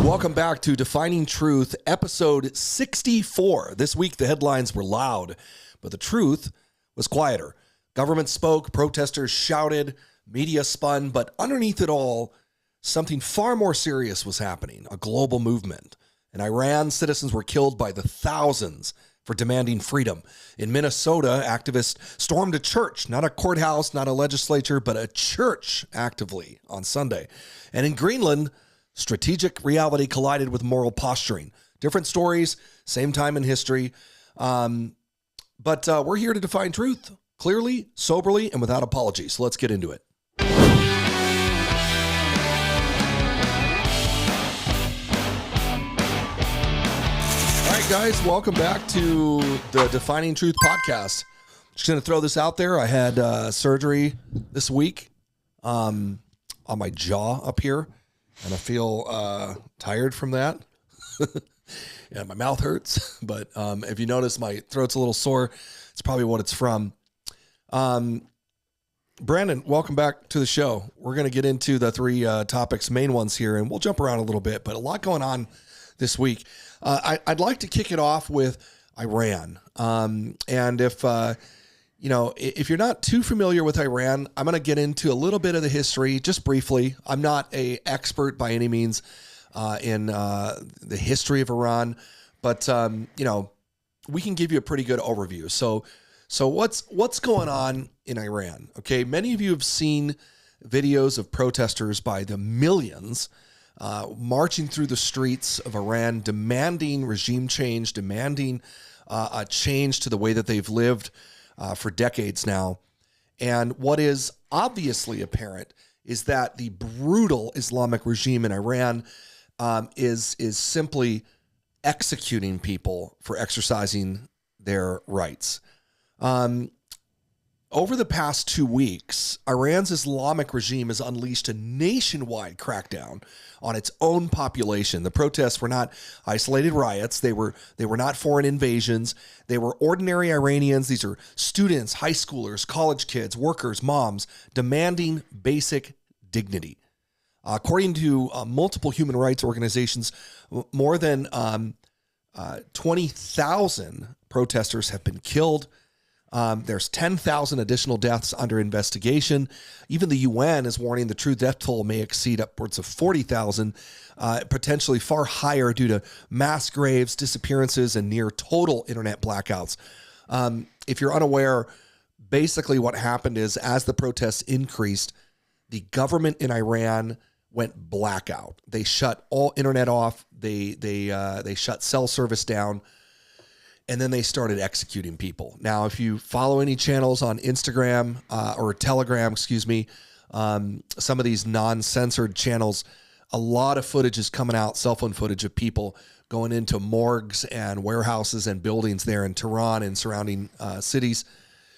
Welcome back to Defining Truth, episode 64. This week, the headlines were loud, but the truth was quieter. Government spoke, protesters shouted, media spun, but underneath it all, something far more serious was happening, a global movement. In Iran, citizens were killed by the thousands for demanding freedom. In Minnesota, activists stormed a church, not a courthouse, not a legislature, but a church actively on Sunday. And in Greenland, strategic reality collided with moral posturing. Different stories, same time in history. But we're here to define truth clearly, soberly, and without apology. So let's get into it. All right, guys, welcome back to the Defining Truth podcast. Just going to throw this out there. I had surgery this week on my jaw up here. And I feel tired from that. Yeah, my mouth hurts. But if you notice, my throat's a little sore. It's probably what it's from. Brandon, welcome back to the show. We're going to get into the three topics, main ones here, and we'll jump around a little bit. But a lot going on this week. I'd like to kick it off with Iran. And if you're not too familiar with Iran, I'm going to get into a little bit of the history just briefly. I'm not an expert by any means in the history of Iran, but we can give you a pretty good overview. So what's going on in Iran? Okay, many of you have seen videos of protesters by the millions marching through the streets of Iran, demanding regime change, demanding a change to the way that they've lived for decades now. And what is obviously apparent is that the brutal Islamic regime in Iran is simply executing people for exercising their rights. Over the past 2 weeks, Iran's Islamic regime has unleashed a nationwide crackdown on its own population. The protests were not isolated riots. They were not foreign invasions. They were ordinary Iranians. These are students, high schoolers, college kids, workers, moms, demanding basic dignity. According to multiple human rights organizations, more than 20,000 protesters have been killed. There's 10,000 additional deaths under investigation. Even the UN is warning the true death toll may exceed upwards of 40,000, potentially far higher due to mass graves, disappearances, and near total internet blackouts. If you're unaware, basically what happened is as the protests increased, the government in Iran went blackout. They shut all internet off. They shut cell service down. And then they started executing people. Now, if you follow any channels on Instagram or Telegram, some of these non-censored channels, a lot of footage is coming out, cell phone footage of people going into morgues and warehouses and buildings there in Tehran and surrounding cities,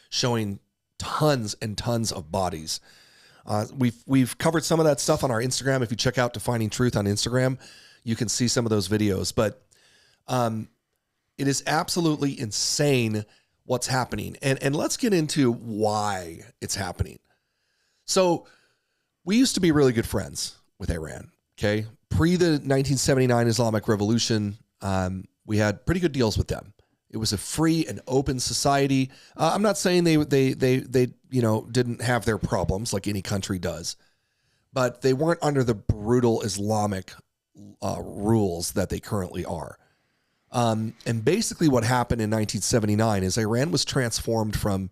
showing tons and tons of bodies. We've covered some of that stuff on our Instagram. If you check out Defining Truth on Instagram, you can see some of those videos. But it is absolutely insane what's happening. And let's get into why it's happening. So we used to be really good friends with Iran, okay? Pre the 1979 Islamic Revolution, we had pretty good deals with them. It was a free and open society. I'm not saying they didn't have their problems like any country does, but they weren't under the brutal Islamic rules that they currently are. And basically what happened in 1979 is Iran was transformed from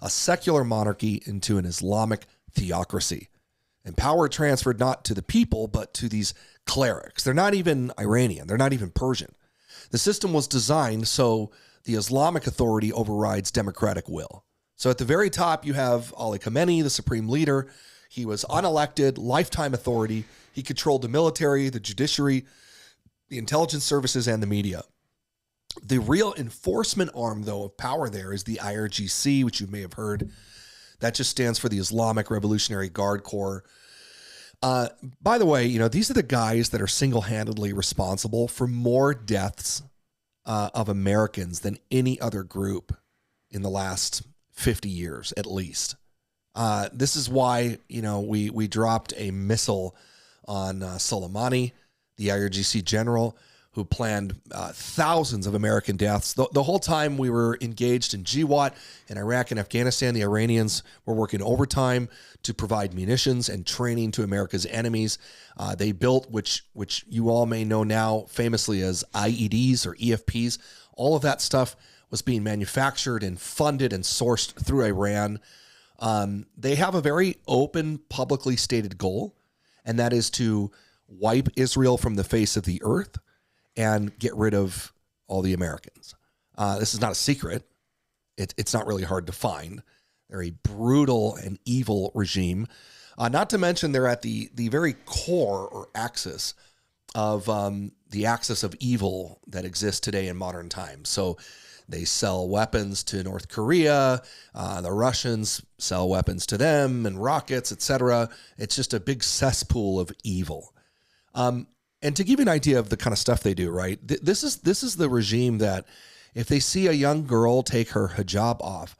a secular monarchy into an Islamic theocracy. And power transferred not to the people, but to these clerics. They're not even Iranian. They're not even Persian. The system was designed so the Islamic authority overrides democratic will. So at the very top, you have Ali Khamenei, the supreme leader. He was unelected, lifetime authority. He controlled the military, the judiciary, the intelligence services, and the media. The real enforcement arm, though, of power there is the IRGC, which you may have heard. That just stands for the Islamic Revolutionary Guard Corps. By the way, these are the guys that are single-handedly responsible for more deaths of Americans than any other group in the last 50 years, at least. This is why, we dropped a missile on Soleimani. the IRGC general who planned thousands of American deaths. The whole time we were engaged in GWAT in Iraq and Afghanistan, the Iranians were working overtime to provide munitions and training to America's enemies. They built, which you all may know now famously as IEDs or EFPs. All of that stuff was being manufactured and funded and sourced through Iran. They have a very open, publicly stated goal, and that is to wipe Israel from the face of the earth and get rid of all the Americans. This is not a secret. It's not really hard to find. They're a brutal and evil regime. Not to mention they're at the very core or axis of the axis of evil that exists today in modern times. So they sell weapons to North Korea. The Russians sell weapons to them and rockets, etc. It's just a big cesspool of evil. And to give you an idea of the kind of stuff they do, right? This is the regime that if they see a young girl take her hijab off,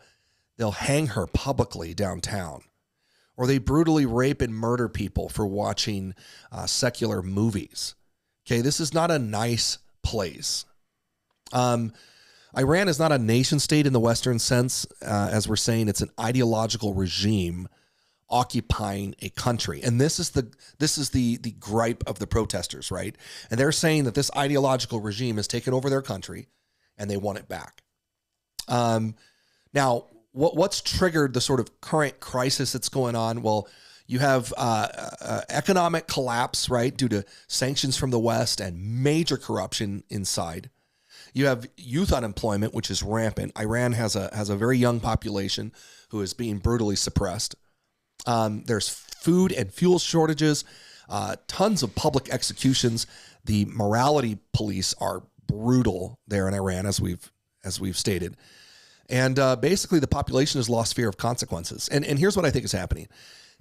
they'll hang her publicly downtown. Or they brutally rape and murder people for watching secular movies. Okay, this is not a nice place. Iran is not a nation state in the Western sense. As we're saying, it's an ideological regime occupying a country. And this is the gripe of the protesters, right? And they're saying that this ideological regime has taken over their country and they want it back. Now, what's triggered the sort of current crisis that's going on? Well, you have economic collapse, right, due to sanctions from the West and major corruption inside. You have youth unemployment, which is rampant. Iran has a very young population who is being brutally suppressed. There's food and fuel shortages, tons of public executions. The morality police are brutal there in Iran, as we've stated. And basically the population has lost fear of consequences. And here's what I think is happening.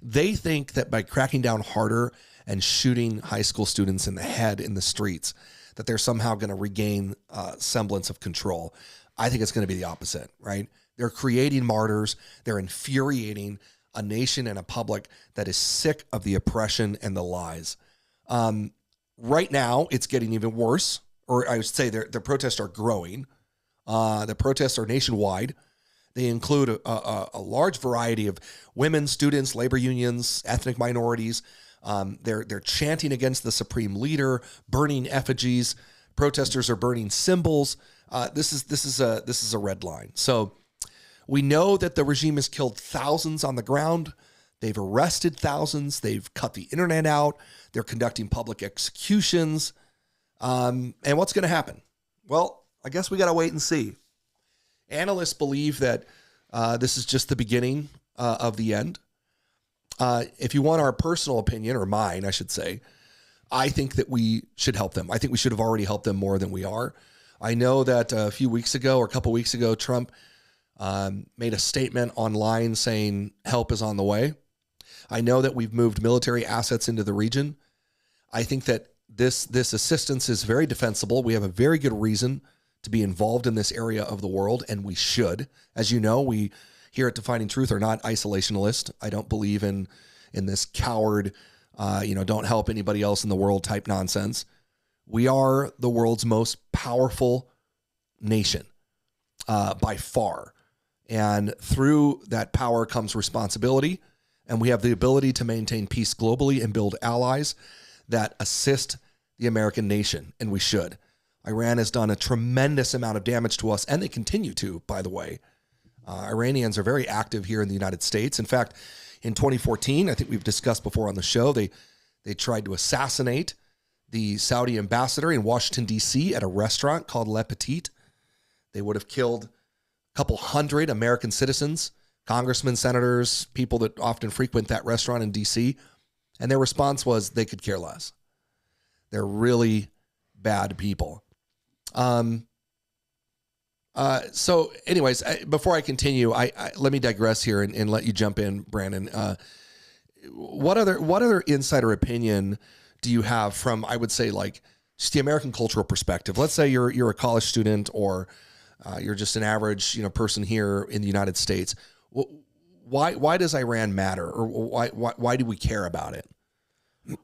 They think that by cracking down harder and shooting high school students in the head in the streets, that they're somehow going to regain semblance of control. I think it's going to be the opposite, right? They're creating martyrs. They're infuriating a nation and a public that is sick of the oppression and the lies. Right now, it's getting even worse, or I would say the protests are growing. The protests are nationwide. They include a large variety of women, students, labor unions, ethnic minorities. They're chanting against the supreme leader, burning effigies. Protesters are burning symbols. This is a red line. So we know that the regime has killed thousands on the ground. They've arrested thousands. They've cut the internet out. They're conducting public executions. And what's going to happen? Well, I guess we got to wait and see. Analysts believe that this is just the beginning of the end. If you want our personal opinion, or mine, I should say, I think that we should help them. I think we should have already helped them more than we are. I know that a few weeks ago or a couple weeks ago, Trump made a statement online saying help is on the way. I know that we've moved military assets into the region. I think that this assistance is very defensible. We have a very good reason to be involved in this area of the world, and we should. As you know, we here at Defining Truth are not isolationist. I don't believe in this coward, don't help anybody else in the world type nonsense. We are the world's most powerful nation by far. And through that power comes responsibility. And we have the ability to maintain peace globally and build allies that assist the American nation. And we should. Iran has done a tremendous amount of damage to us, and they continue to, by the way. Iranians are very active here in the United States. In fact, in 2014, I think we've discussed before on the show, they tried to assassinate the Saudi ambassador in Washington, D.C. at a restaurant called Le Petit. They would have killed a couple hundred American citizens, congressmen, senators, people that often frequent that restaurant in D.C. And their response was they could care less. They're really bad people. So anyways, before I continue, let me digress here and let you jump in, Brandon. What other insider opinion do you have from, I would say, like just the American cultural perspective? Let's say you're a college student, or you're just an average, person here in the United States. Why does Iran matter, or why do we care about it?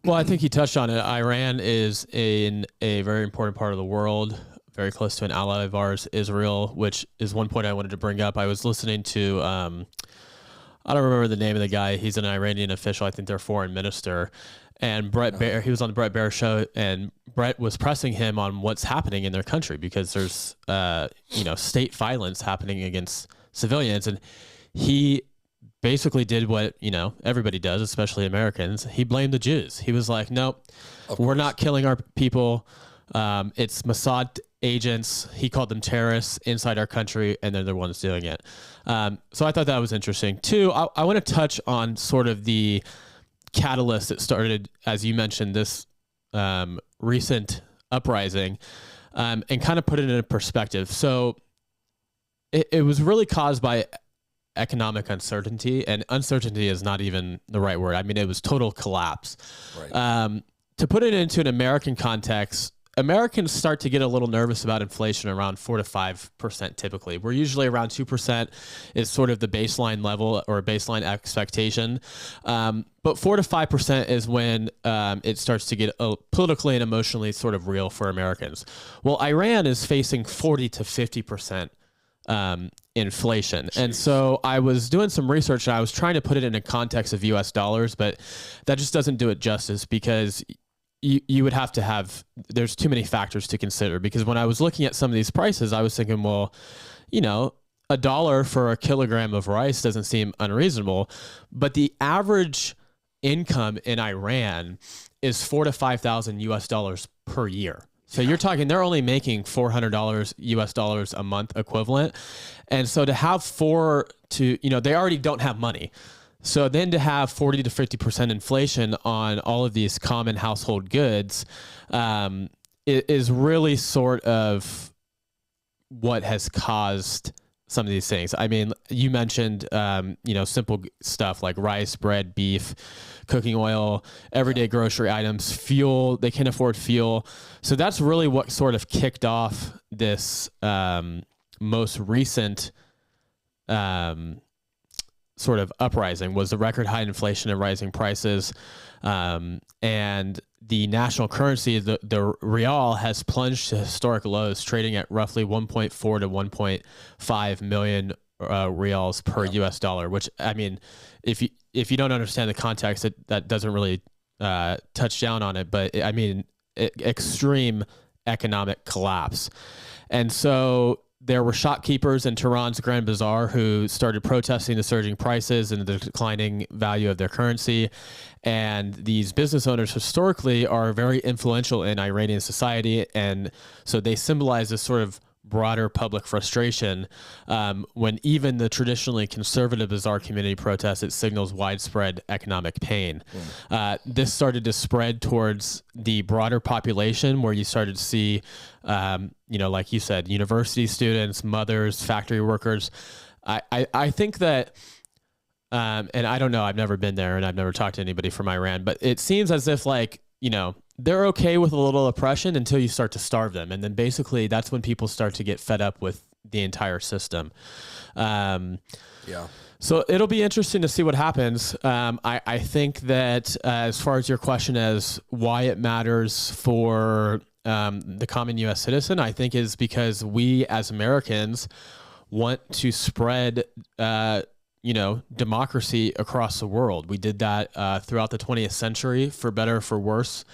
Well, I think you touched on it. Iran is in a very important part of the world, very close to an ally of ours, Israel, which is one point I wanted to bring up. I was listening to, I don't remember the name of the guy. He's an Iranian official. I think they're foreign minister. And Brett Baer, he was on the Brett Baer show, and Brett was pressing him on what's happening in their country because there's, state violence happening against civilians. And he basically did what, everybody does, especially Americans. He blamed the Jews. He was like, nope, we're not killing our people. It's Mossad agents. He called them terrorists inside our country, and they're the ones doing it. So I thought that was interesting. Two, I want to touch on sort of the catalyst that started, as you mentioned, this recent uprising, and kind of put it in perspective. So it was really caused by economic uncertainty, and uncertainty is not even the right word. I mean, it was total collapse. Right. To put it into an American context, Americans start to get a little nervous about inflation around 4 to 5% typically. We're usually around 2% is sort of the baseline level or baseline expectation. But 4 to 5% is when it starts to get politically and emotionally sort of real for Americans. Well, Iran is facing 40 to 50% inflation. Jeez. And so I was doing some research and I was trying to put it in a context of US dollars, but that just doesn't do it justice because you would have to have, there's too many factors to consider, because when I was looking at some of these prices, I was thinking, well, $1 for a kilogram of rice doesn't seem unreasonable, but the average income in Iran is $4,000 to $5,000 US dollars per year. So you're talking, they're only making $400 US dollars a month equivalent. And so to have they already don't have money. So then to have 40 to 50% inflation on all of these common household goods is really sort of what has caused some of these things. I mean, you mentioned, simple stuff like rice, bread, beef, cooking oil, everyday grocery items, fuel. They can't afford fuel. So that's really what sort of kicked off this most recent sort of uprising, was the record high inflation and rising prices. And the national currency, the real, has plunged to historic lows, trading at roughly 1.4 to 1.5 million reals per US dollar, which, I mean, if you don't understand the context, that doesn't really touch down on it. But I mean, extreme economic collapse. And so there were shopkeepers in Tehran's Grand Bazaar who started protesting the surging prices and the declining value of their currency. And these business owners historically are very influential in Iranian society. And so they symbolize this sort of broader public frustration. When even the traditionally conservative bazaar community protests, it signals widespread economic pain. This started to spread towards the broader population, where you started to see, like you said, university students, mothers, factory workers. I think that, and I don't know, I've never been there and I've never talked to anybody from Iran, but it seems as if they're okay with a little oppression until you start to starve them. And then basically that's when people start to get fed up with the entire system. So it'll be interesting to see what happens. I think that as far as your question as why it matters for the common U.S. citizen, I think is because we as Americans want to spread democracy across the world. We did that throughout the 20th century, for better or for worse.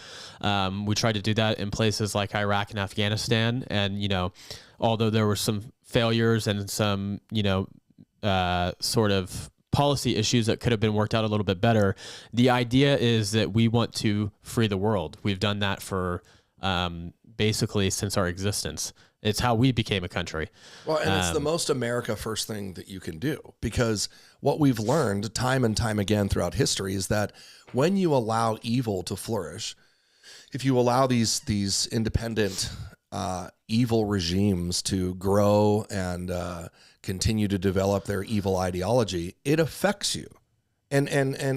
We tried to do that in places like Iraq and Afghanistan. And, although there were some failures and some, sort of policy issues that could have been worked out a little bit better, the idea is that we want to free the world. We've done that for basically since our existence. It's how we became a country. Well, and it's the most America first thing that you can do, because what we've learned time and time again throughout history is that when you allow evil to flourish, if you allow these independent evil regimes to grow and continue to develop their evil ideology, it affects you. And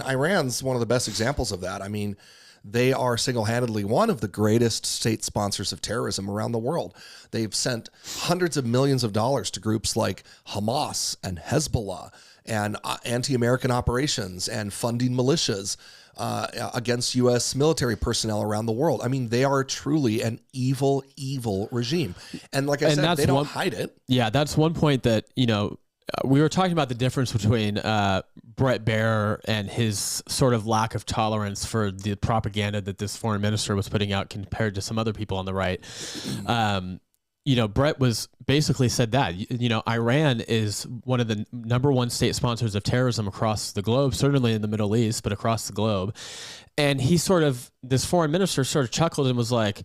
Iran's one of the best examples of that. I mean, They are single-handedly one of the greatest state sponsors of terrorism around the world. They've sent hundreds of millions of dollars to groups like Hamas and Hezbollah and anti-American operations and funding militias against U.S. military personnel around the world. I mean, they are truly an evil, evil regime. And like I said, they don't hide it. Yeah, that's one point that, we were talking about the difference between Brett Baer and his sort of lack of tolerance for the propaganda that this foreign minister was putting out compared to some other people on the right. Brett was basically said that, Iran is one of the number one state sponsors of terrorism across the globe, certainly in the Middle East, but across the globe. And this foreign minister sort of chuckled and was like,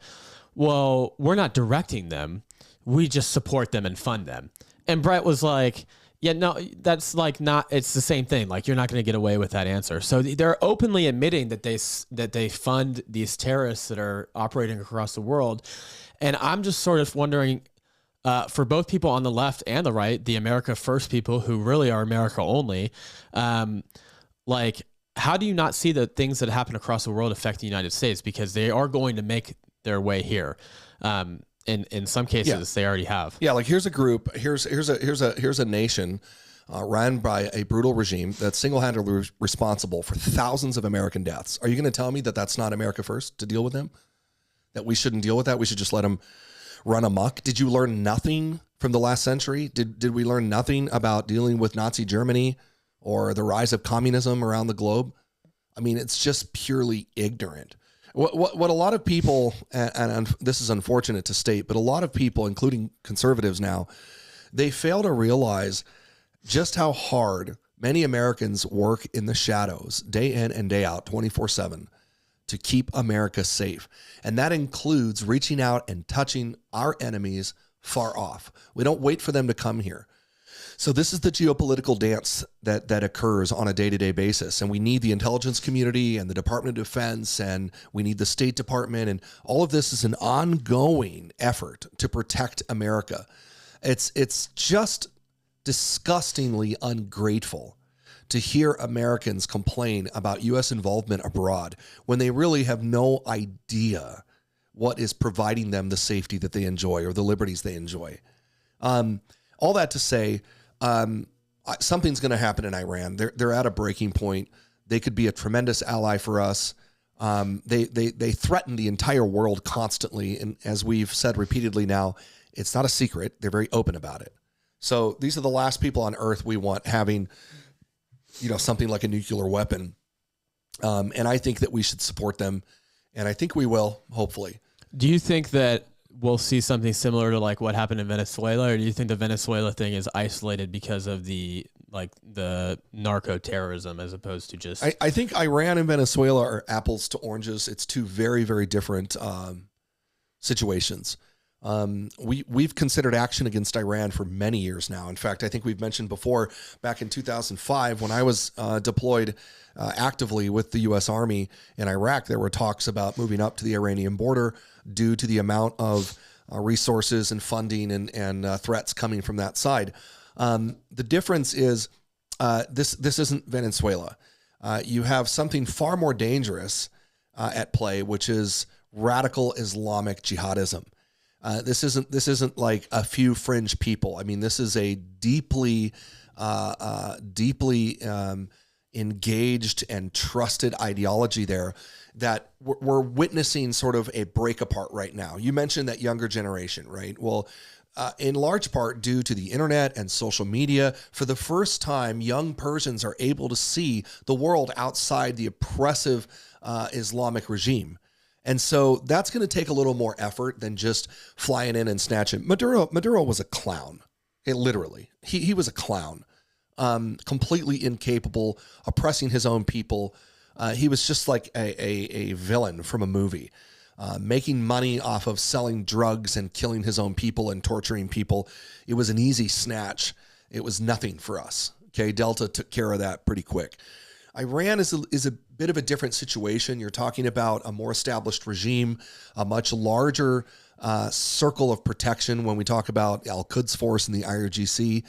well, we're not directing them. We just support them and fund them. And Brett was like, yeah, no, that's like not, it's the same thing. Like, you're not going to get away with that answer. So they're openly admitting that they fund these terrorists that are operating across the world. And I'm just sort of wondering, for both people on the left and the right, the America First people who really are America only, like, how do you not see the things that happen across the world affect the United States? Because they are going to make their way here. In some cases, they already have. Yeah, like here's a group, here's a nation run by a brutal regime that's single-handedly responsible for thousands of American deaths. Are you going to tell me that that's not America First to deal with them? That we shouldn't deal with that? We should just let them run amok? Did you learn nothing from the last century? Did we learn nothing about dealing with Nazi Germany or the rise of communism around the globe? I mean, it's just purely ignorant. What a lot of people, and this is unfortunate to state, but a lot of people, including conservatives now, they fail to realize just how hard many Americans work in the shadows, day in and day out, 24/7, to keep America safe. And that includes reaching out and touching our enemies far off. We don't wait for them to come here. So this is the geopolitical dance that occurs on a day-to-day basis. And we need the intelligence community and the Department of Defense, and we need the State Department. And all of this is an ongoing effort to protect America. It's just disgustingly ungrateful to hear Americans complain about U.S. involvement abroad when they really have no idea what is providing them the safety that they enjoy or the liberties they enjoy. All that to say, something's going to happen in Iran. They're at a breaking point. They could be a tremendous ally for us. They threaten the entire world constantly, and as we've said repeatedly now, it's not a secret. They're very open about it. So these are the last people on Earth we want having, something like a nuclear weapon. And I think that we should support them, and I think we will, hopefully. Do you think that we'll see something similar to like what happened in Venezuela, or do you think the Venezuela thing is isolated because of the narco terrorism as opposed to just? I think Iran and Venezuela are apples to oranges. It's two very, very different situations. We've considered action against Iran for many years now. In fact, I think we've mentioned before, back in 2005, when I was deployed actively with the U.S. Army in Iraq, there were talks about moving up to the Iranian border due to the amount of resources and funding and threats coming from that side. The difference is this isn't Venezuela. You have something far more dangerous at play, which is radical Islamic jihadism. This isn't like a few fringe people. I mean, this is a deeply engaged and trusted ideology there that we're witnessing sort of a break apart right now. You mentioned that younger generation, right? Well, in large part due to the internet and social media, for the first time, young Persians are able to see the world outside the oppressive Islamic regime. And so that's going to take a little more effort than just flying in and snatching. Maduro was a clown. Literally. He was a clown. Completely incapable, oppressing his own people. He was just like a villain from a movie, making money off of selling drugs and killing his own people and torturing people. It was an easy snatch. It was nothing for us. Okay, Delta took care of that pretty quick. Iran is a bit of a different situation. You're talking about a more established regime, a much larger circle of protection when we talk about Al-Quds Force and the IRGC.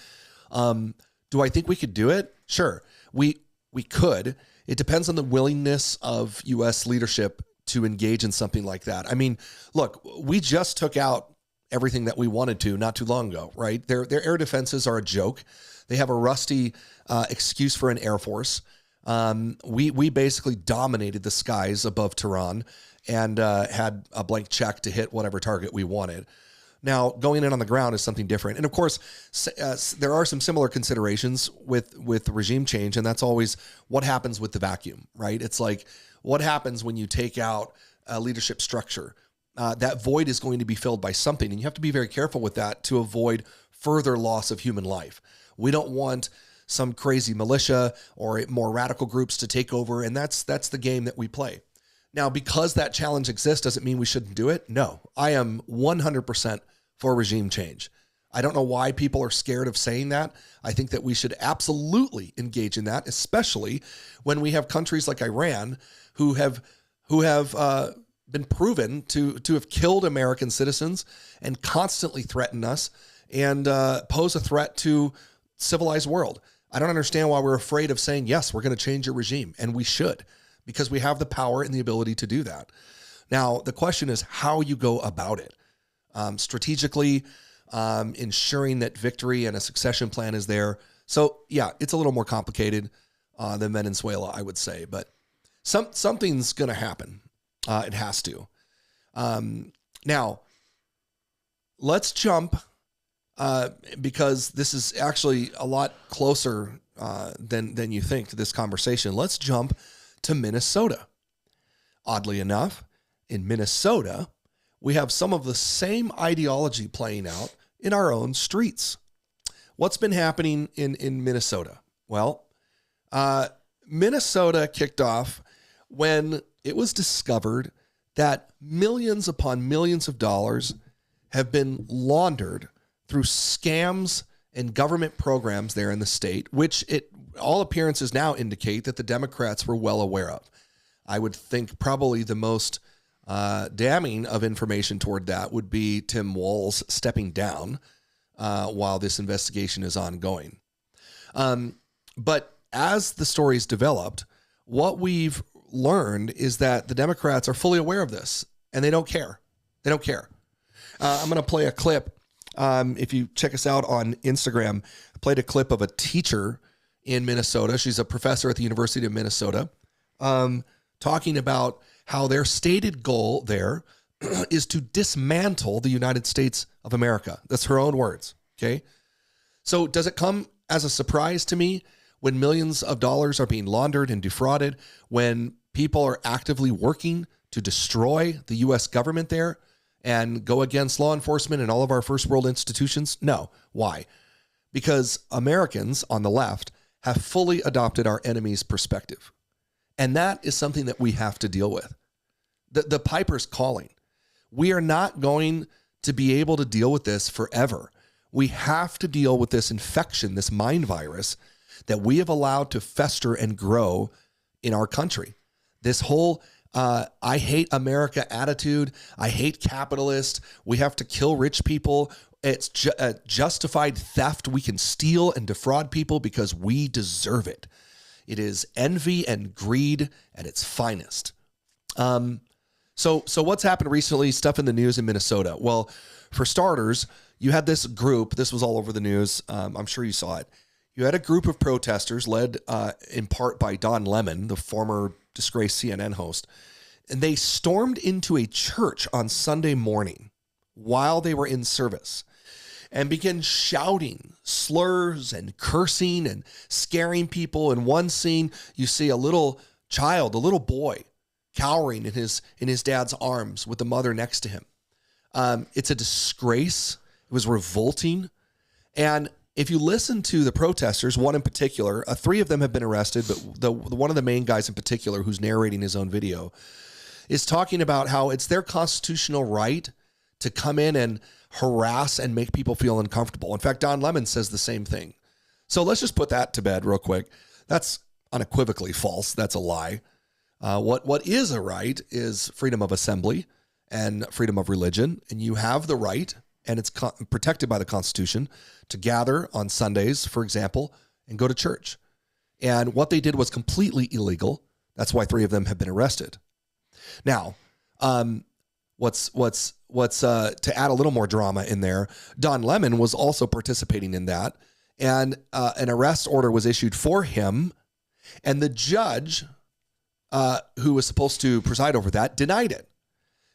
Do I think we could do it? Sure, we could. It depends on the willingness of U.S. leadership to engage in something like that. I mean, look, we just took out everything that we wanted to not too long ago, right? Their air defenses are a joke. They have a rusty excuse for an air force. We basically dominated the skies above Tehran and had a blank check to hit whatever target we wanted. Now, going in on the ground is something different. And of course, there are some similar considerations with regime change, and that's always what happens with the vacuum, right? It's like, what happens when you take out a leadership structure? That void is going to be filled by something, and you have to be very careful with that to avoid further loss of human life. We don't want some crazy militia or more radical groups to take over, and that's the game that we play. Now, because that challenge exists, does it mean we shouldn't do it? No. I am 100% for regime change. I don't know why people are scared of saying that. I think that we should absolutely engage in that, especially when we have countries like Iran who have been proven to have killed American citizens and constantly threaten us and pose a threat to civilized world. I don't understand why we're afraid of saying, yes, we're going to change your regime, and we should, because we have the power and the ability to do that. Now, the question is how you go about it. Strategically, ensuring that victory and a succession plan is there. So, yeah, it's a little more complicated than Venezuela, I would say, but something's going to happen. It has to. Now, let's jump because this is actually a lot closer than you think to this conversation. Let's jump to Minnesota. Oddly enough, in Minnesota, we have some of the same ideology playing out in our own streets. What's been happening in Minnesota? Well, Minnesota kicked off when it was discovered that millions upon millions of dollars have been laundered through scams and government programs there in the state, which all appearances now indicate that the Democrats were well aware of. I would think probably the most damning of information toward that would be Tim Walz stepping down while this investigation is ongoing. But as the story's developed, what we've learned is that the Democrats are fully aware of this, and they don't care. They don't care. I'm going to play a clip. If you check us out on Instagram, I played a clip of a teacher in Minnesota. She's a professor at the University of Minnesota, talking about how their stated goal there is to dismantle the United States of America. That's her own words. Okay. So does it come as a surprise to me when millions of dollars are being laundered and defrauded, when people are actively working to destroy the U.S. government there and go against law enforcement and all of our first world institutions? No. Why? Because Americans on the left have fully adopted our enemy's perspective. And that is something that we have to deal with. The piper's calling. We are not going to be able to deal with this forever. We have to deal with this infection, this mind virus that we have allowed to fester and grow in our country. This whole I hate America attitude. I hate capitalist. We have to kill rich people. It's justified theft. We can steal and defraud people because we deserve it. It is envy and greed at its finest. So what's happened recently? Stuff in the news in Minnesota. Well, for starters, you had this group. This was all over the news. I'm sure you saw it. You had a group of protesters led in part by Don Lemon, the former disgraced CNN host, and they stormed into a church on Sunday morning while they were in service and began shouting slurs and cursing and scaring people. In one scene, you see a little child, a little boy, cowering in his dad's arms with the mother next to him. It's a disgrace. It was revolting. And if you listen to the protesters, one in particular, three of them have been arrested, but the one of the main guys in particular who's narrating his own video is talking about how it's their constitutional right to come in and harass and make people feel uncomfortable. In fact, Don Lemon says the same thing. So let's just put that to bed real quick. That's unequivocally false. That's a lie. What is a right is freedom of assembly and freedom of religion. And you have the right, and it's protected by the Constitution, to gather on Sundays, for example, and go to church. And what they did was completely illegal. That's why three of them have been arrested. Now, what's to add a little more drama in there, Don Lemon was also participating in that, and an arrest order was issued for him, and the judge who was supposed to preside over that denied it.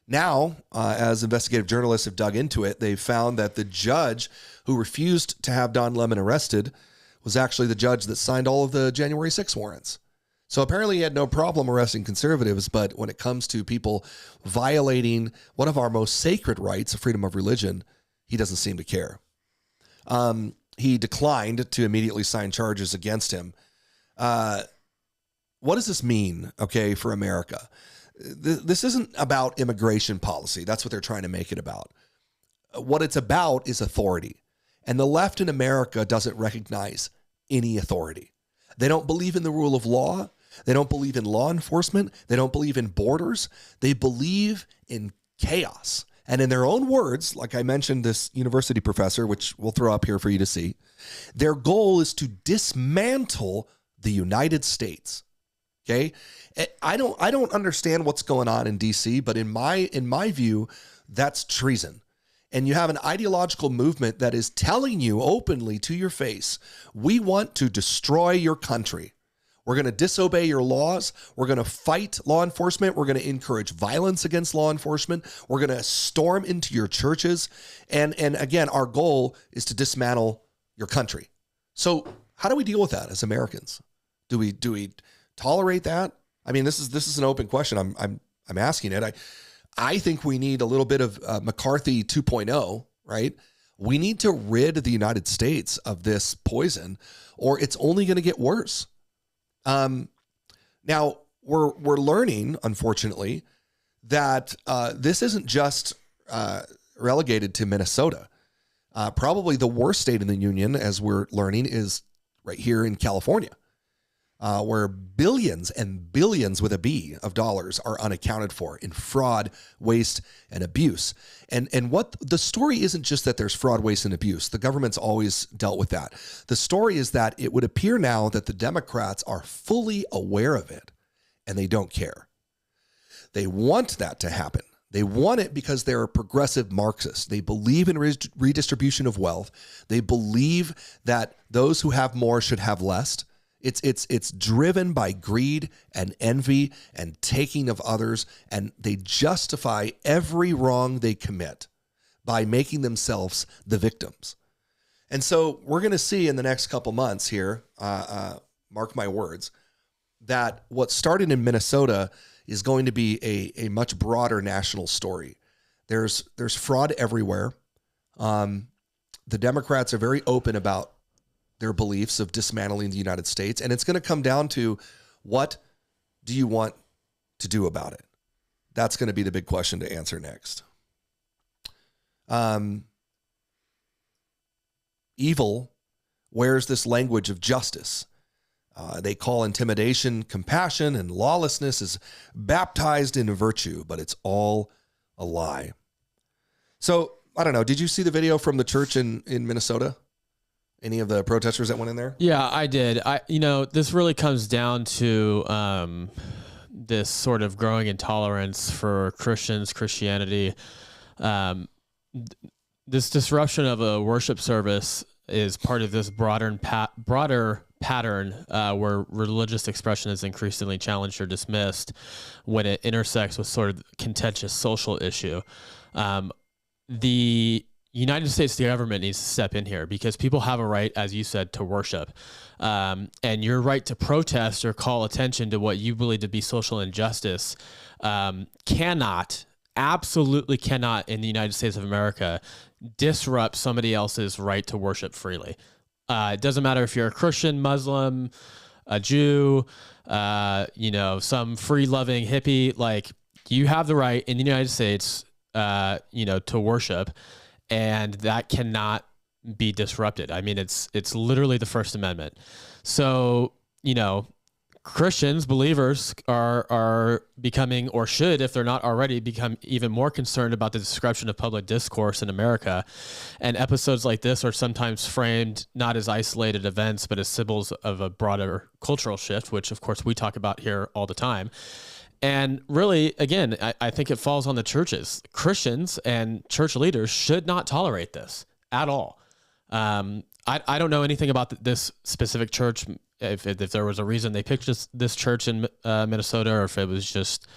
Now, as investigative journalists have dug into it, they found that the judge who refused to have Don Lemon arrested was actually the judge that signed all of the January 6 warrants. So apparently he had no problem arresting conservatives, but when it comes to people violating one of our most sacred rights, freedom of religion, he doesn't seem to care. He declined to immediately sign charges against him. What does this mean, okay, for America? This isn't about immigration policy. That's what they're trying to make it about. What it's about is authority. And the left in America doesn't recognize any authority. They don't believe in the rule of law. They don't believe in law enforcement. They don't believe in borders. They believe in chaos. And in their own words, like I mentioned, this university professor, which we'll throw up here for you to see, their goal is to dismantle the United States. Okay, I don't understand what's going on in DC, but in my view, that's treason. And you have an ideological movement that is telling you openly to your face, we want to destroy your country. We're going to disobey your laws. We're going to fight law enforcement. We're going to encourage violence against law enforcement. We're going to storm into your churches. And again, our goal is to dismantle your country. So how do we deal with that as Americans? Do we tolerate that? I mean, this is an open question. I'm asking it. I think we need a little bit of McCarthy 2.0, right? We need to rid the United States of this poison, or it's only going to get worse. Now we're learning, unfortunately, that this isn't just relegated to Minnesota. Probably the worst state in the union, as we're learning, is right here in California. Where billions and billions with a B of dollars are unaccounted for in fraud, waste, and abuse. And what the story isn't just that there's fraud, waste, and abuse. The government's always dealt with that. The story is that it would appear now that the Democrats are fully aware of it and they don't care. They want that to happen. They want it because they're a progressive Marxist. They believe in redistribution of wealth. They believe that those who have more should have less. It's driven by greed and envy and taking of others, and they justify every wrong they commit by making themselves the victims. And so we're going to see in the next couple months here, mark my words, that what started in Minnesota is going to be a much broader national story. There's fraud everywhere. The Democrats are very open about their beliefs of dismantling the United States. And it's going to come down to, what do you want to do about it? That's going to be the big question to answer next. Evil wears this language of justice. They call intimidation compassion, and lawlessness is baptized in virtue, but it's all a lie. So, I don't know. Did you see the video from the church in Minnesota? Any of the protesters that went in there? Yeah, I did. This really comes down to this sort of growing intolerance for Christianity. This disruption of a worship service is part of this broader pattern where religious expression is increasingly challenged or dismissed when it intersects with sort of contentious social issue. The United States government needs to step in here because people have a right, as you said, to worship. And your right to protest or call attention to what you believe to be social injustice absolutely cannot in the United States of America disrupt somebody else's right to worship freely. It doesn't matter if you're a Christian, Muslim, a Jew, some free-loving hippie, like you have the right in the United States, to worship. And that cannot be disrupted. I mean, it's literally the First Amendment. So, Christians, believers are becoming, or should, if they're not already, become even more concerned about the disruption of public discourse in America. And episodes like this are sometimes framed not as isolated events, but as symbols of a broader cultural shift, which of course we talk about here all the time. And really, again, I think it falls on the churches. Christians and church leaders should not tolerate this at all. I don't know anything about this specific church, if there was a reason they picked this church in Minnesota, or if it was just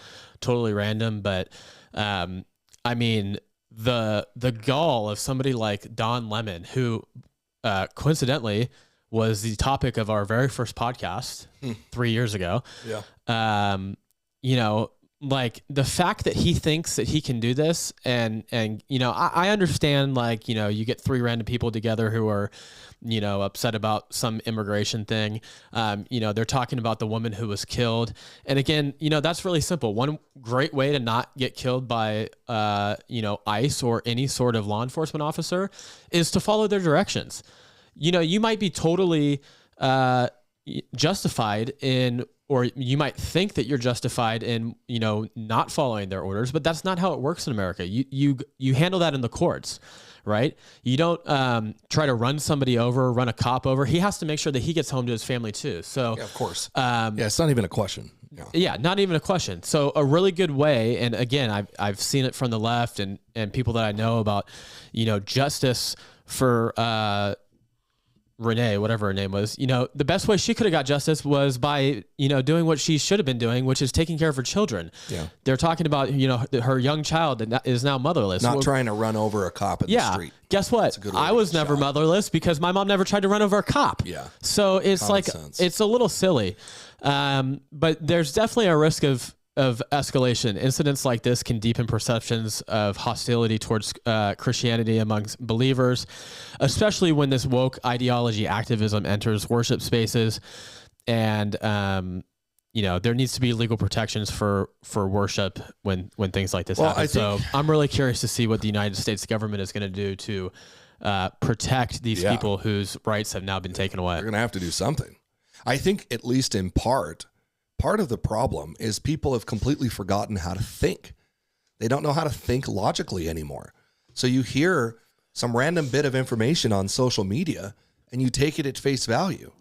totally random. But I mean, the gall of somebody like Don Lemon, who coincidentally was the topic of our very first podcast 3 years ago. Yeah. You know, like the fact that he thinks that he can do this, and you know, I understand, like, you know, you get 3 random people together who are, you know, upset about some immigration thing. You know, they're talking about the woman who was killed. And again, you know, that's really simple. One great way to not get killed by, you know, ICE or any sort of law enforcement officer is to follow their directions. You know, you might be totally justified in, or you might think that you're justified in, you know, not following their orders, but that's not how it works in America. You handle that in the courts, right? You don't try to run somebody over, run a cop over. He has to make sure that he gets home to his family too. So yeah, of course. Yeah, it's not even a question. Yeah, not even a question. So a really good way, and again, I've seen it from the left and people that I know about, you know, justice for Renee, whatever her name was, you know, the best way she could have got justice was by, you know, doing what she should have been doing, which is taking care of her children. Yeah. They're talking about, you know, her young child that is now motherless. Not trying to run over a cop in the street. Guess what? I was never motherless because my mom never tried to run over a cop. Yeah. So it's Common like, sense. it's a little silly. But there's definitely a risk of escalation. Incidents like this can deepen perceptions of hostility towards Christianity amongst believers, especially when this woke ideology activism enters worship spaces. And, you know, there needs to be legal protections for worship when things like this happen. So I'm really curious to see what the United States government is going to do to protect these people whose rights have now been taken away. They're going to have to do something. I think, at least in part of the problem is people have completely forgotten how to think. They don't know how to think logically anymore. So you hear some random bit of information on social media and you take it at face value.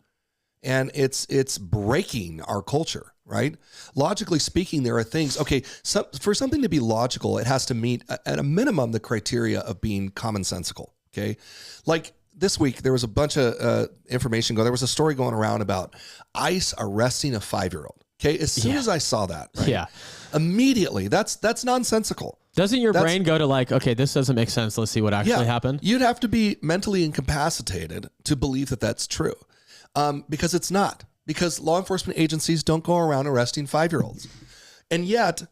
And it's breaking our culture, right? Logically speaking, there are things, okay, so for something to be logical, it has to meet at a minimum the criteria of being commonsensical, okay? Like this week, there was a bunch of information there was a story going around about ICE arresting a 5-year-old. Okay, as soon as I saw that, right, immediately, that's nonsensical. Doesn't your brain go to like, okay, this doesn't make sense. Let's see what actually happened? You'd have to be mentally incapacitated to believe that that's true, because it's not. Because law enforcement agencies don't go around arresting 5-year-olds. And yet,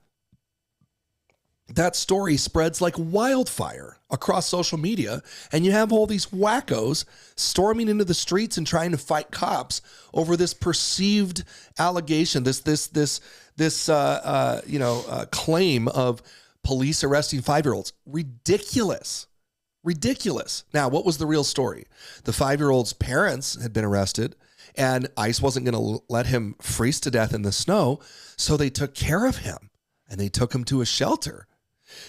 that story spreads like wildfire across social media, and you have all these wackos storming into the streets and trying to fight cops over this perceived allegation, this claim of police arresting 5-year-olds. Ridiculous. Now, what was the real story? The 5-year-old's parents had been arrested, and ICE wasn't going to let him freeze to death in the snow, so they took care of him and they took him to a shelter.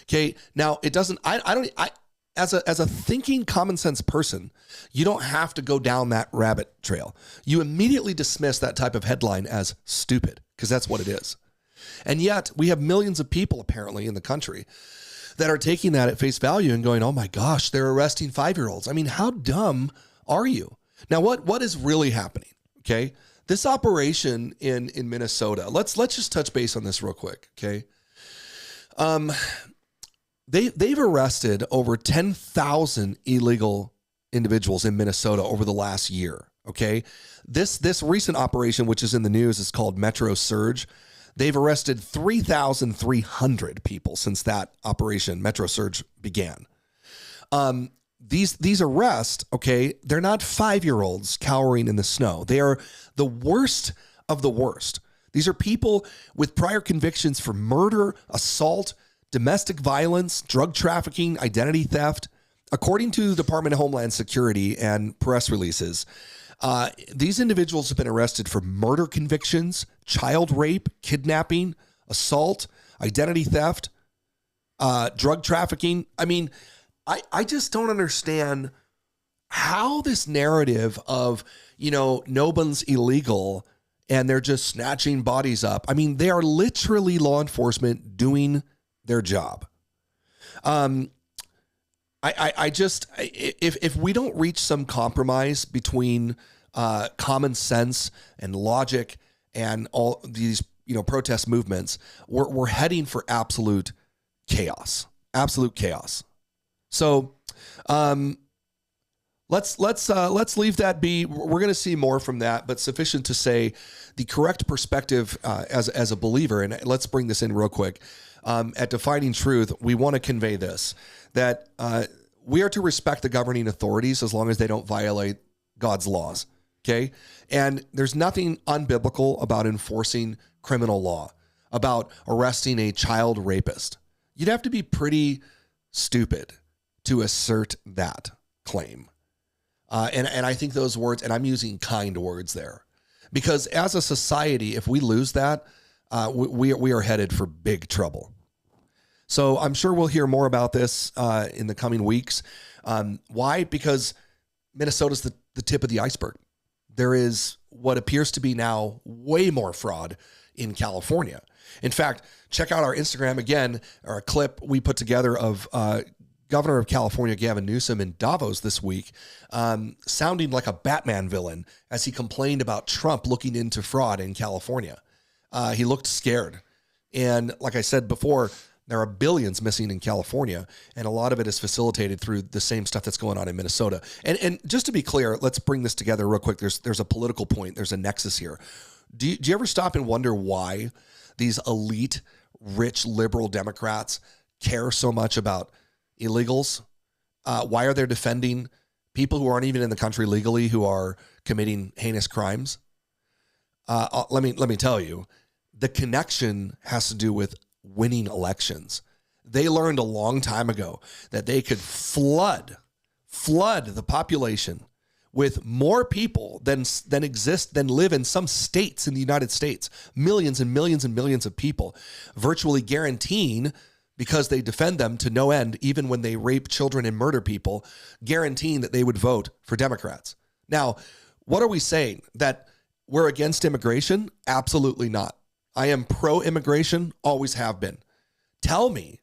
Okay. Now it doesn't, as a thinking common sense person, you don't have to go down that rabbit trail. You immediately dismiss that type of headline as stupid, because that's what it is. And yet we have millions of people apparently in the country that are taking that at face value and going, oh my gosh, they're arresting 5-year-olds. I mean, how dumb are you? Now, what is really happening? Okay. This operation in Minnesota, let's just touch base on this real quick. Okay. They've arrested over 10,000 illegal individuals in Minnesota over the last year. Okay. This recent operation, which is in the news, is called Metro Surge. They've arrested 3,300 people since that operation, Metro Surge, began. These arrests, okay, they're not 5-year-olds cowering in the snow. They are the worst of the worst. These are people with prior convictions for murder, assault, domestic violence, drug trafficking, identity theft. According to the Department of Homeland Security and press releases, these individuals have been arrested for murder convictions, child rape, kidnapping, assault, identity theft, drug trafficking. I mean, I just don't understand how this narrative of, no one's illegal and they're just snatching bodies up. I mean, they are literally law enforcement doing their job. If we don't reach some compromise between common sense and logic and all these, protest movements, we're heading for absolute chaos. So, let's leave that be. We're going to see more from that, but sufficient to say the correct perspective as a believer. And let's bring this in real quick. At Defining Truth, we want to convey this, that we are to respect the governing authorities as long as they don't violate God's laws. Okay. And there's nothing unbiblical about enforcing criminal law, about arresting a child rapist. You'd have to be pretty stupid to assert that claim. And I think those words, and I'm using kind words there, because as a society, if we lose that, we are headed for big trouble. So I'm sure we'll hear more about this in the coming weeks. Why? Because Minnesota's the tip of the iceberg. There is what appears to be now way more fraud in California. In fact, check out our Instagram again, or a clip we put together of Governor of California, Gavin Newsom, in Davos this week, sounding like a Batman villain as he complained about Trump looking into fraud in California. He looked scared. And like I said before, there are billions missing in California, and a lot of it is facilitated through the same stuff that's going on in Minnesota. And just to be clear, let's bring this together real quick. There's a political point. There's a nexus here. Do you ever stop and wonder why these elite, rich, liberal Democrats care so much about illegals? Why are they defending people who aren't even in the country legally, who are committing heinous crimes? Let me tell you, the connection has to do with winning elections. They learned a long time ago that they could flood the population with more people than live in some states in the United States, millions and millions and millions of people, virtually guaranteeing, because they defend them to no end, even when they rape children and murder people, guaranteeing that they would vote for Democrats. Now, what are we saying? That we're against immigration? Absolutely not. I am pro-immigration, always have been. Tell me,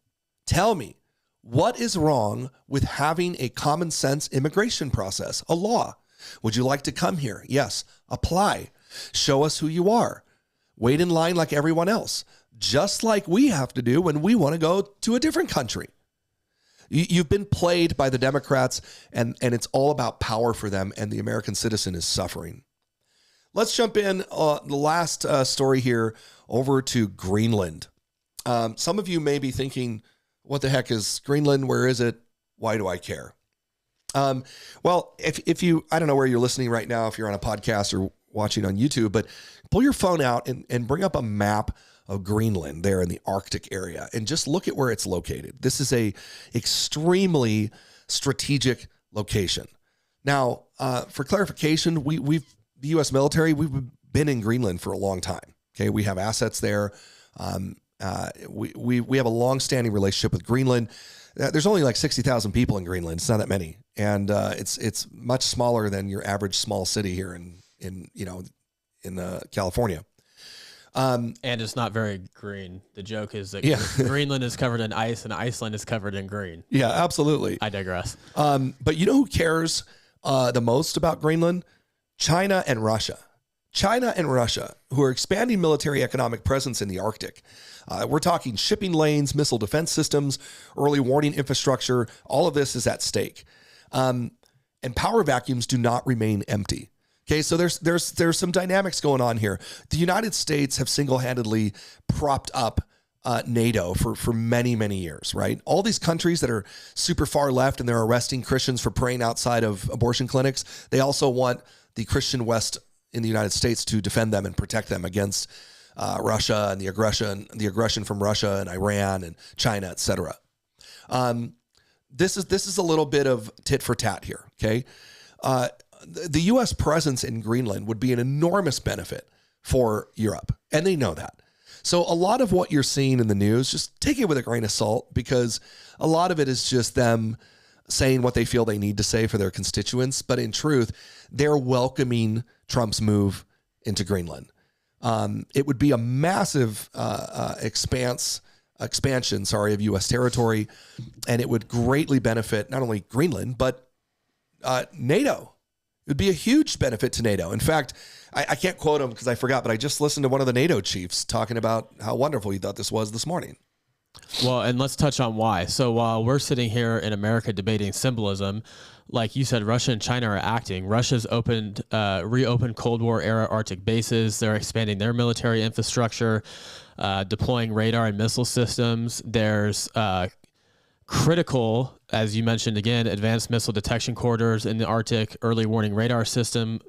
what is wrong with having a common sense immigration process, a law? Would you like to come here? Yes. Apply. Show us who you are. Wait in line like everyone else, just like we have to do when we want to go to a different country. You've been played by the Democrats, and it's all about power for them, and the American citizen is suffering. Let's jump in the last story here over to Greenland. Some of you may be thinking, what the heck is Greenland? Where is it? Why do I care? Well, if you, I don't know where you're listening right now, if you're on a podcast or watching on YouTube, but pull your phone out and bring up a map of Greenland there in the Arctic area and just look at where it's located. This is a extremely strategic location. Now, for clarification, the U.S. military, we've been in Greenland for a long time. Okay, we have assets there. We have a long-standing relationship with Greenland. There's only like 60,000 people in Greenland. It's not that many, and it's much smaller than your average small city here in California. And it's not very green. The joke is that Greenland is covered in ice and Iceland is covered in green. Yeah, absolutely. I digress. But you know who cares the most about Greenland? China and Russia. China and Russia, who are expanding military economic presence in the Arctic. We're talking shipping lanes, missile defense systems, early warning infrastructure. All of this is at stake. And power vacuums do not remain empty. Okay, so there's some dynamics going on here. The United States have single-handedly propped up NATO for many, many years, right? All these countries that are super far left and they're arresting Christians for praying outside of abortion clinics, they also want the Christian West in the United States to defend them and protect them against Russia and the aggression from Russia and Iran and China, et cetera. This is a little bit of tit for tat here, okay? The U.S. presence in Greenland would be an enormous benefit for Europe, and they know that. So a lot of what you're seeing in the news, just take it with a grain of salt, because a lot of it is just them saying what they feel they need to say for their constituents. But in truth, they're welcoming Trump's move into Greenland. It would be a massive expansion, of U.S. territory, and it would greatly benefit not only Greenland, but NATO. It would be a huge benefit to NATO. In fact, I can't quote him because I forgot, but I just listened to one of the NATO chiefs talking about how wonderful he thought this was this morning. Well, and let's touch on why. So while we're sitting here in America debating symbolism, like you said, Russia and China are acting. Russia's reopened Cold War era Arctic bases. They're expanding their military infrastructure, deploying radar and missile systems. There's critical, as you mentioned again, advanced missile detection corridors in the Arctic, early warning radar system,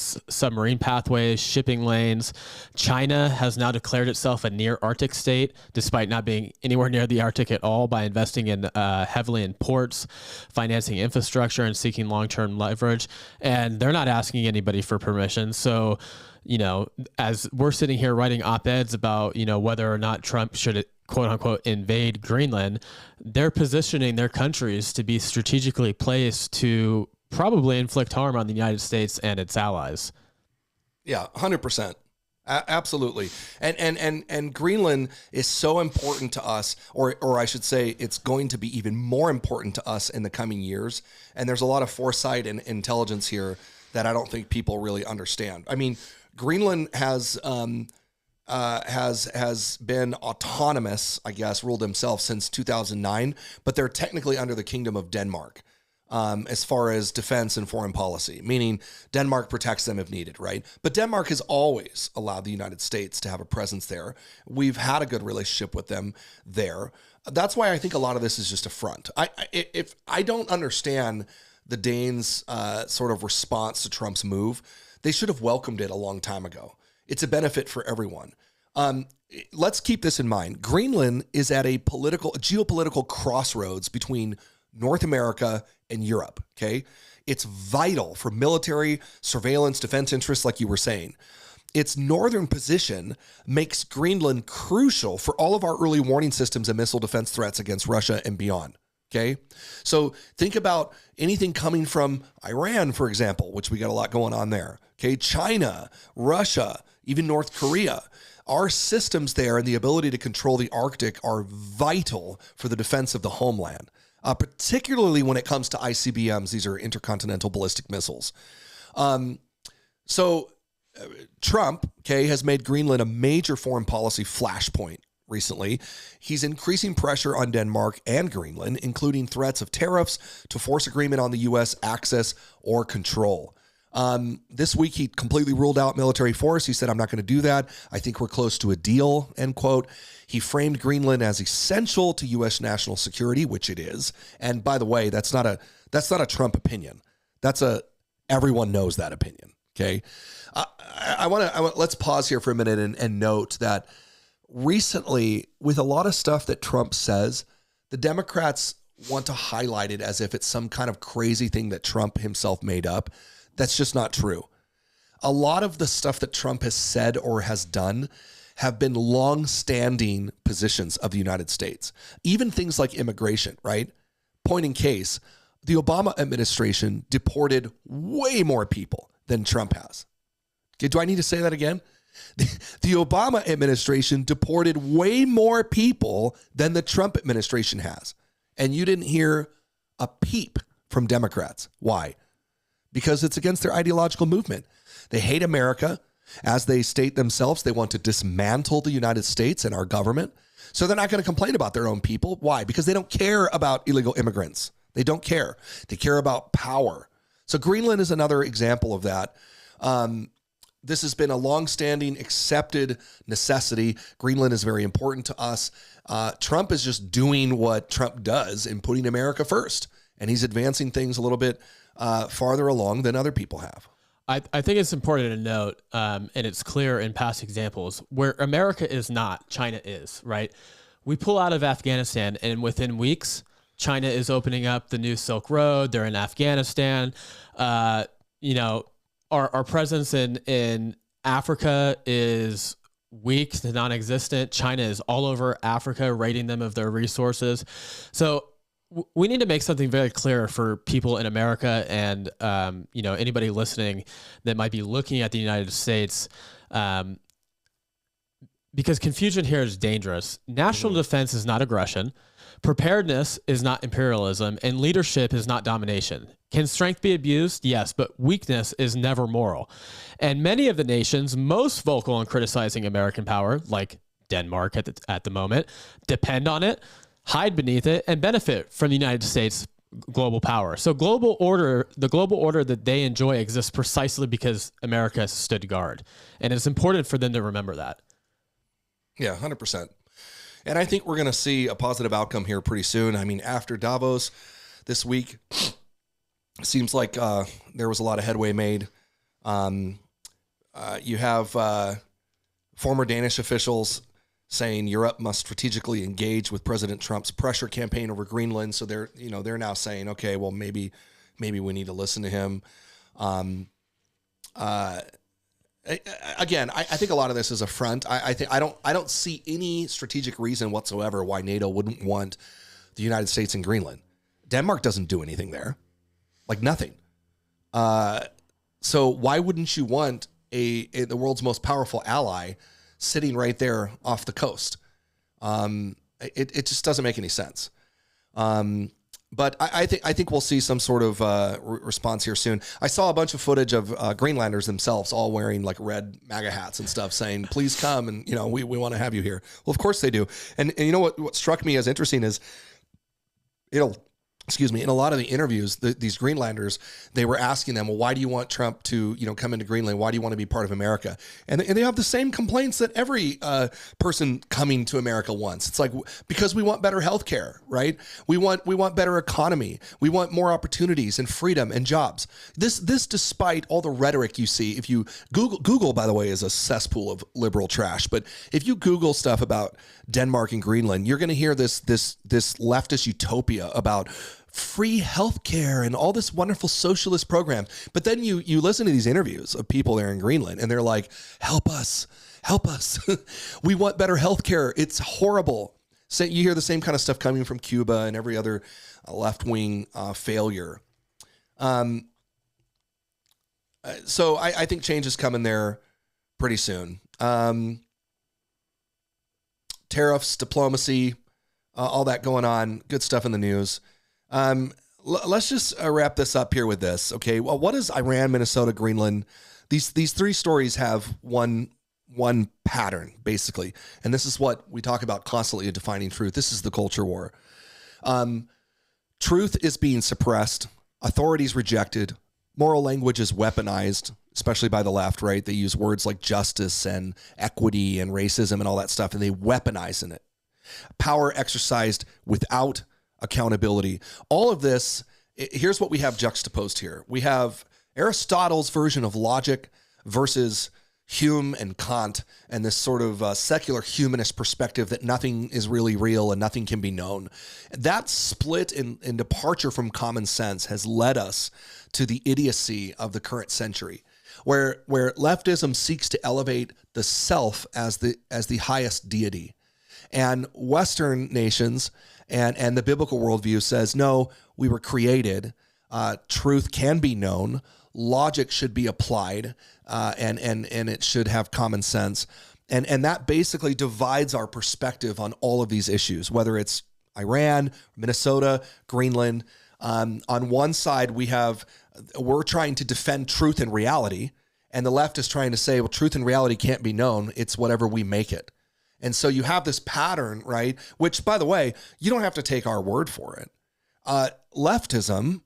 submarine pathways, shipping lanes. China has now declared itself a near Arctic state, despite not being anywhere near the Arctic at all, by investing in heavily in ports, financing infrastructure, and seeking long-term leverage. And they're not asking anybody for permission. So, as we're sitting here writing op-eds about, whether or not Trump should quote unquote invade Greenland, they're positioning their countries to be strategically placed to probably inflict harm on the United States and its allies. Yeah, 100%. Absolutely. And Greenland is so important to us, or I should say it's going to be even more important to us in the coming years. And there's a lot of foresight and intelligence here that I don't think people really understand. I mean, Greenland has been autonomous, I guess, ruled themselves since 2009, but they're technically under the Kingdom of Denmark as far as defense and foreign policy, meaning Denmark protects them if needed, right? But Denmark has always allowed the United States to have a presence there. We've had a good relationship with them there. That's why I think a lot of this is just a front. If I don't understand the Danes' sort of response to Trump's move, they should have welcomed it a long time ago. It's a benefit for everyone. Let's keep this in mind. Greenland is at a geopolitical crossroads between North America and Europe, okay? It's vital for military, surveillance, defense interests, like you were saying. Its northern position makes Greenland crucial for all of our early warning systems and missile defense threats against Russia and beyond. Okay, so think about anything coming from Iran, for example, which we got a lot going on there. Okay, China, Russia, even North Korea. Our systems there and the ability to control the Arctic are vital for the defense of the homeland, particularly when it comes to ICBMs. These are intercontinental ballistic missiles. Trump, has made Greenland a major foreign policy flashpoint. Recently, he's increasing pressure on Denmark and Greenland, including threats of tariffs to force agreement on the U.S. access or control. This week, he completely ruled out military force. He said, I'm not going to do that. I think we're close to a deal, end quote. He framed Greenland as essential to U.S. national security, which it is. And by the way, that's not a Trump opinion. Everyone knows that opinion. Okay. Let's pause here for a minute and note that recently, with a lot of stuff that Trump says, the Democrats want to highlight it as if it's some kind of crazy thing that Trump himself made up. That's just not true. A lot of the stuff that Trump has said or has done have been long-standing positions of the United States. Even things like immigration, right? Point in case, the Obama administration deported way more people than Trump has. Okay, do I need to say that again? The Obama administration deported way more people than the Trump administration has. And you didn't hear a peep from Democrats. Why? Because it's against their ideological movement. They hate America. As they state themselves, they want to dismantle the United States and our government. So they're not going to complain about their own people. Why? Because they don't care about illegal immigrants. They don't care. They care about power. So Greenland is another example of that. This has been a long-standing, accepted necessity. Greenland is very important to us. Trump is just doing what Trump does and putting America first. And he's advancing things a little bit farther along than other people have. I think it's important to note, and it's clear in past examples, where America is not, China is, right? We pull out of Afghanistan, and within weeks, China is opening up the new Silk Road. They're in Afghanistan. Our presence in Africa is weak to non-existent. China is all over Africa, raiding them of their resources. So we need to make something very clear for people in America and anybody listening that might be looking at the United States. because confusion here is dangerous. National defense is not aggression. Preparedness is not imperialism, and leadership is not domination. Can strength be abused? Yes, but weakness is never moral. And many of the nations most vocal in criticizing American power, like Denmark at the moment, depend on it, hide beneath it, and benefit from the United States global power. So the global order that they enjoy exists precisely because America has stood guard. And it's important for them to remember that. Yeah, 100%. And I think we're going to see a positive outcome here pretty soon. I mean, after Davos this week, seems like there was a lot of headway made. You have former Danish officials saying Europe must strategically engage with President Trump's pressure campaign over Greenland. So they're now saying, okay, well, maybe we need to listen to him. Again, I think a lot of this is a front. I don't see any strategic reason whatsoever why NATO wouldn't want the United States in Greenland. Denmark doesn't do anything there, like nothing. So why wouldn't you want the world's most powerful ally sitting right there off the coast? It just doesn't make any sense. But I think we'll see some sort of response here soon. I saw a bunch of footage of Greenlanders themselves all wearing like red MAGA hats and stuff saying, please come and, we want to have you here. Well, of course they do. And you know what struck me as interesting is, in a lot of the interviews, these Greenlanders, they were asking them, well, why do you want Trump to, come into Greenland? Why do you want to be part of America? And they have the same complaints that every person coming to America wants. It's like, because we want better healthcare, right? We want better economy. We want more opportunities and freedom and jobs. This despite all the rhetoric you see. If you Google, by the way, is a cesspool of liberal trash. But if you Google stuff about Denmark and Greenland, you're going to hear this leftist utopia about free healthcare and all this wonderful socialist program. But then you listen to these interviews of people there in Greenland and they're like, help us. We want better healthcare. It's horrible. So you hear the same kind of stuff coming from Cuba and every other left-wing failure. So I think change is coming there pretty soon. Tariffs, diplomacy, all that going on. Good stuff in the news. Let's just wrap this up here with this. Okay. Well, what is Iran, Minnesota, Greenland? These three stories have one pattern basically. And this is what we talk about constantly in defining truth. This is the culture war. Truth is being suppressed. Authorities rejected. Moral language is weaponized, especially by the left, right? They use words like justice and equity and racism and all that stuff, and they weaponize in it. Power exercised without accountability. All of this, here's what we have juxtaposed here. We have Aristotle's version of logic versus Hume and Kant and this sort of secular humanist perspective that nothing is really real and nothing can be known. That split and departure from common sense has led us to the idiocy of the current century, where leftism seeks to elevate the self as the highest deity. And Western nations and the biblical worldview says, no, we were created. Truth can be known. Logic should be applied, and it should have common sense. And that basically divides our perspective on all of these issues, whether it's Iran, Minnesota, Greenland. On one side, we're trying to defend truth and reality, and the left is trying to say, well, truth and reality can't be known. It's whatever we make it. And so you have this pattern, right? Which, by the way, you don't have to take our word for it. Leftism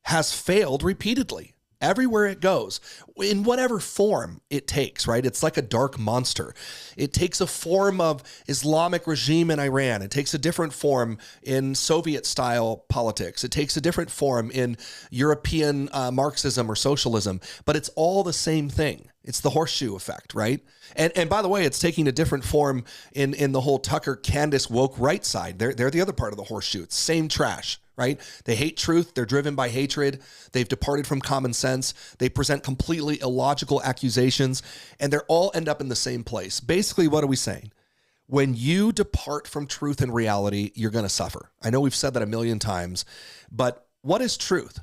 has failed repeatedly everywhere it goes, in whatever form it takes, right? It's like a dark monster. It takes a form of Islamic regime in Iran. It takes a different form in Soviet-style politics. It takes a different form in European Marxism or socialism, but it's all the same thing. It's the horseshoe effect, right? And by the way, it's taking a different form in the whole Tucker Candace woke right side. They're the other part of the horseshoe. It's same trash, right? They hate truth. They're driven by hatred. They've departed from common sense. They present completely illogical accusations, and they all end up in the same place. Basically, what are we saying? When you depart from truth and reality, you're going to suffer. I know we've said that a million times, but what is truth?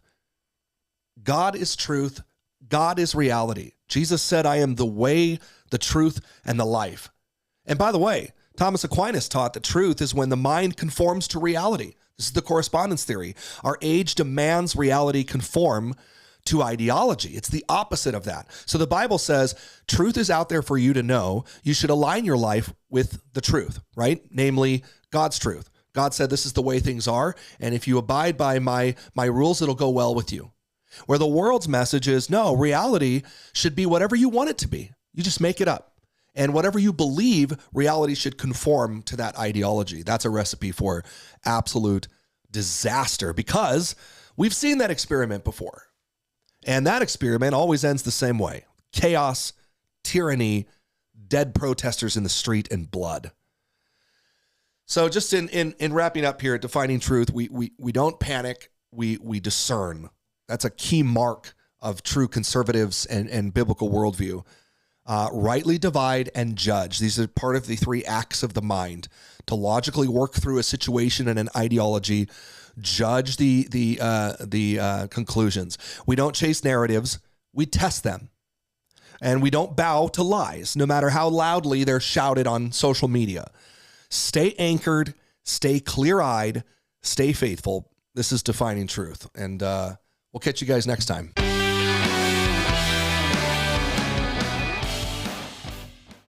God is truth. God is reality. Jesus said, I am the way, the truth, and the life. And by the way, Thomas Aquinas taught that truth is when the mind conforms to reality. This is the correspondence theory. Our age demands reality conform to ideology. It's the opposite of that. So the Bible says truth is out there for you to know. You should align your life with the truth, right? Namely, God's truth. God said this is the way things are, and if you abide by my rules, it'll go well with you. Where the world's message is, no, reality should be whatever you want it to be. You just make it up. And whatever you believe, reality should conform to that ideology. That's a recipe for absolute disaster, because we've seen that experiment before. And that experiment always ends the same way. Chaos, tyranny, dead protesters in the street, and blood. So just in wrapping up here, defining truth, we don't panic, we discern. That's a key mark of true conservatives and biblical worldview. Rightly divide and judge. These are part of the 3 acts of the mind. To logically work through a situation and an ideology, judge the conclusions. We don't chase narratives. We test them. And we don't bow to lies, no matter how loudly they're shouted on social media. Stay anchored, stay clear-eyed, stay faithful. This is defining truth. And we'll catch you guys next time.